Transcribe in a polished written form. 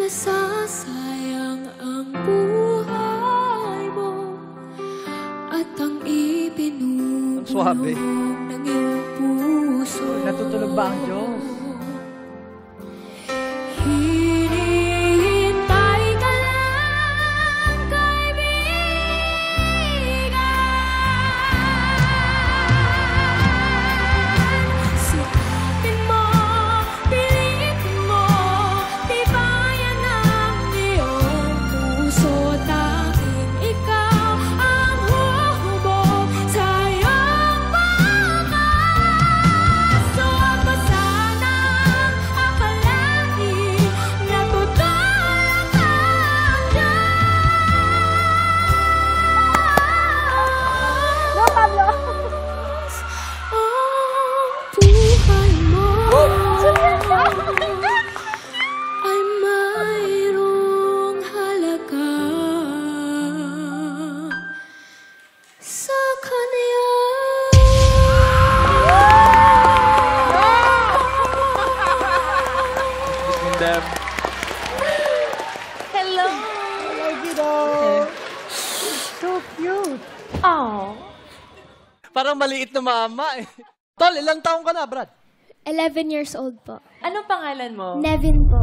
nasasayang ang buhay mo at ang ibinubulong ng iyong puso. Natutulog ba ang Diyos? Hinihintay ka lang, kaibigan. Sikapin mo, pilitin mo, tibayan ang iyong puso. Tanging ikaw ang hubog sa iyong wakas. So pa sanang akalain na tutulog ang Diyos. Ang buhay mo ay mayroong halaga sa Kanya. Hello! So cute. Oh. Parang maliit na mama eh. Tol, ilang taong ka na, Brad? 11 years old po. Anong pangalan mo? Nevin po.